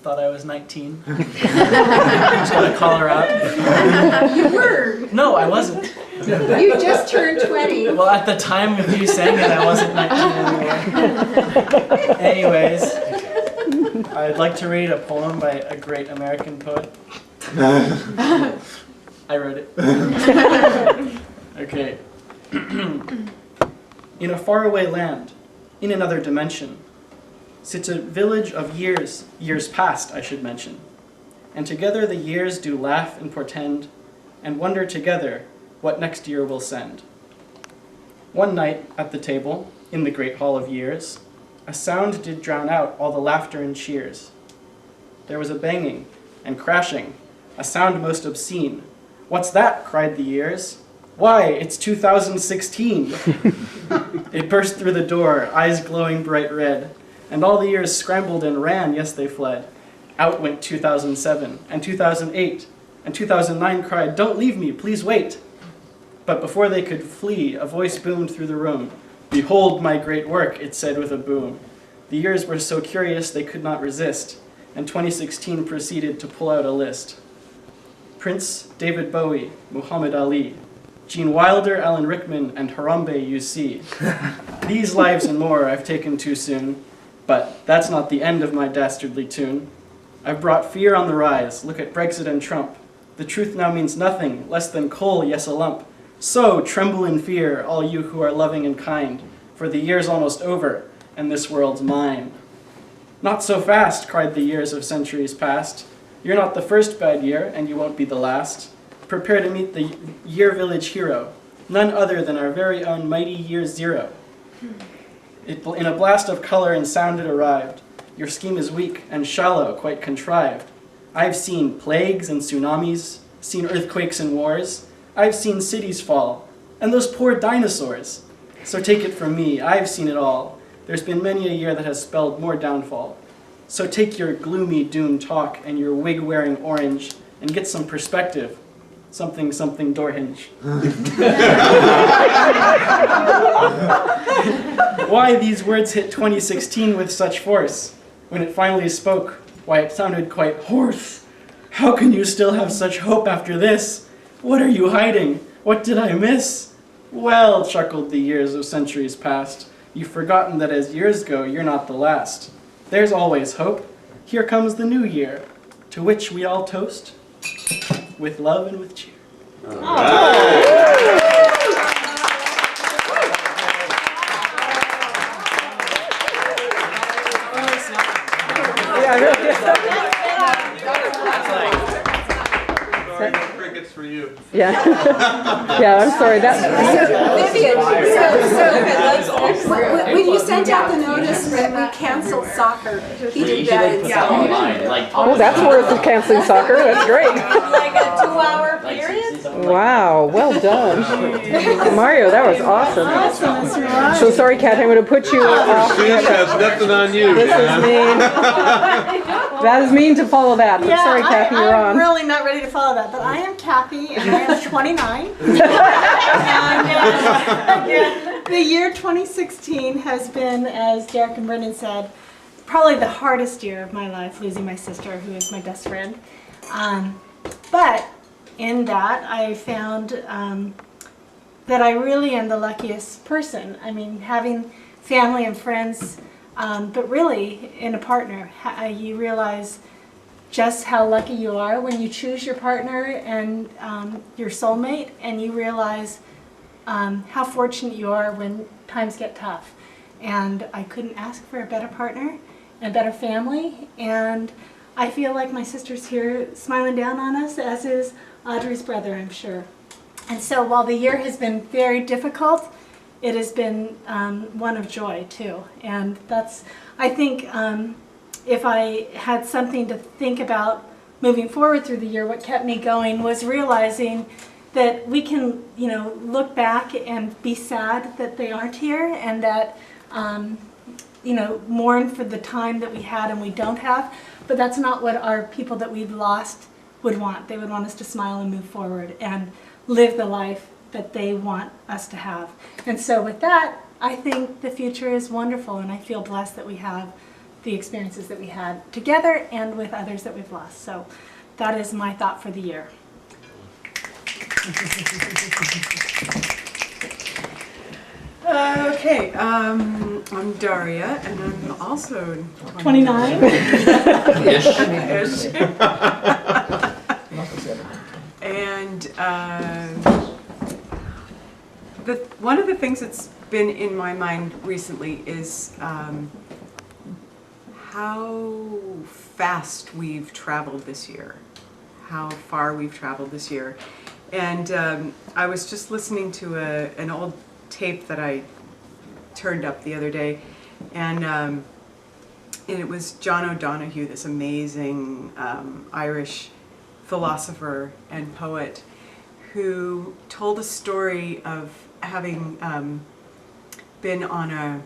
thought I was 19. Just gonna call her out. You were. No, I wasn't. You just turned 20. Well, at the time of you saying it, I wasn't 19 anymore. Anyways, I'd like to read a poem by a great American poet. I wrote it. Okay. In a faraway land, in another dimension, sits a village of years past, I should mention. And together the years do laugh and portend, and wonder together what next year will send. One night at the table, in the great hall of years, a sound did drown out all the laughter and cheers. There was a banging and crashing, a sound most obscene. "What's that?" cried the years. "Why, it's 2016. It burst through the door, eyes glowing bright red, and all the years scrambled and ran, yes, they fled. Out went 2007, and 2008, and 2009 cried, "Don't leave me, please wait." But before they could flee, a voice boomed through the room. "Behold my great work," it said with a boom. The years were so curious they could not resist, and 2016 proceeded to pull out a list. Prince, David Bowie, Muhammad Ali, Gene Wilder, Alan Rickman, and Harambe you see. These lives and more I've taken too soon, but that's not the end of my dastardly tune. I've brought fear on the rise, look at Brexit and Trump. The truth now means nothing, less than coal, yes, a lump. So tremble in fear, all you who are loving and kind, for the year's almost over, and this world's mine. Not so fast, cried the years of centuries past. You're not the first bad year, and you won't be the last. Prepare to meet the Year Village hero, none other than our very own mighty Year Zero. In a blast of color and sound it arrived. Your scheme is weak and shallow, quite contrived. I've seen plagues and tsunamis, seen earthquakes and wars. I've seen cities fall, and those poor dinosaurs. So take it from me, I've seen it all. There's been many a year that has spelled more downfall. So take your gloomy doom talk and your wig-wearing orange and get some perspective. Something, something door hinge. Why these words hit 2016 with such force? When it finally spoke, why it sounded quite hoarse. How can you still have such hope after this? What are you hiding? What did I miss? Well, chuckled the years of centuries past, you've forgotten that as years go, you're not the last. There's always hope. Here comes the new year, to which we all toast, with love and with cheer. All right. Crickets for you. Yeah. Yeah, I'm sorry. Vivian, when you sent out the notice that we canceled soccer, he did that instead. Oh, that's worth of canceling soccer. That's great. Like a 2-hour period? Wow, well done. Mario, that was awesome. So sorry, Kathy, I'm going to put you off. She has nothing on you, This is mean. That is mean to follow that. But sorry, Kathy, you're on. I'm really not ready to follow that, but I am Kathy, and I am 29. And the year 2016 has been, as Derek and Brendan said, probably the hardest year of my life, losing my sister, who is my best friend. But in that, I found that I really am the luckiest person. I mean, having family and friends, but really in a partner, you realize just how lucky you are when you choose your partner and your soulmate, and you realize how fortunate you are when times get tough. And I couldn't ask for a better partner and a better family, and I feel like my sister's here smiling down on us, as is Audrey's brother, I'm sure. And so while the year has been very difficult, it has been one of joy too. And that's, I think, if I had something to think about moving forward through the year, what kept me going was realizing that we can, look back and be sad that they aren't here, and that, mourn for the time that we had and we don't have. But that's not what our people that we've lost would want. They would want us to smile and move forward and live the life that they want us to have. And so with that, I think the future is wonderful, and I feel blessed that we have the experiences that we had together and with others that we've lost. So that is my thought for the year. Okay, I'm Daria, and I'm also 29. Ish. And one of the things that's been in my mind recently is how fast we've traveled this year, how far we've traveled this year. And I was just listening to an old tape that I turned up the other day, and it was John O'Donohue, this amazing Irish philosopher and poet, who told a story of having been on a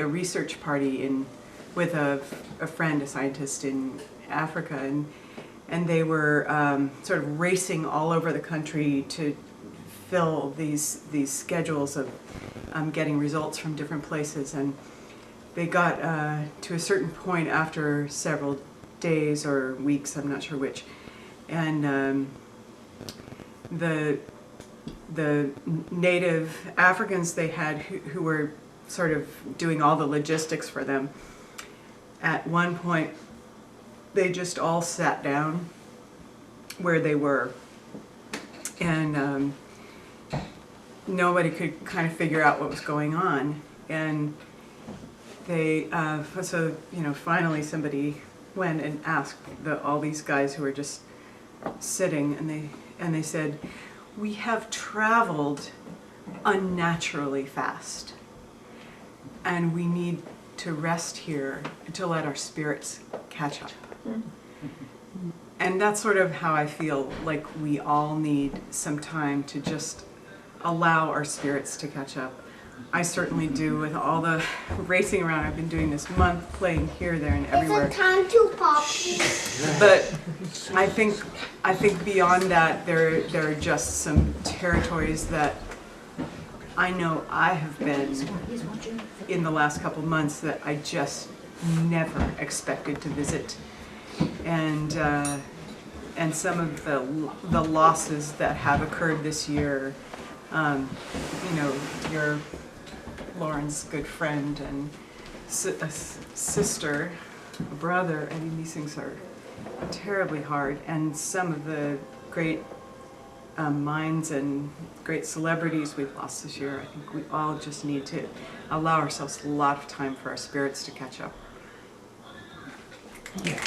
research party with a friend, a scientist in Africa, and they were sort of racing all over the country to fill these schedules of getting results from different places, and they got to a certain point after several days or weeks, I'm not sure which, and the native Africans they had who were sort of doing all the logistics for them, at one point they just all sat down where they were, and nobody could kind of figure out what was going on, and they so finally somebody went and asked all these guys who were just sitting, and they said, "We have traveled unnaturally fast, and we need to rest here to let our spirits catch up." And that's sort of how I feel like we all need some time to just allow our spirits to catch up. I certainly do, with all the racing around I've been doing this month, playing here, there, and everywhere. It's a time to pop. But I think beyond that, there are just some territories that I know I have been in the last couple months that I just never expected to visit, and some of the losses that have occurred this year. Your Lauren's good friend and a sister, a brother. I mean, these things are terribly hard, and some of the great minds and great celebrities we've lost this year. I think we all just need to allow ourselves a lot of time for our spirits to catch up. Yeah.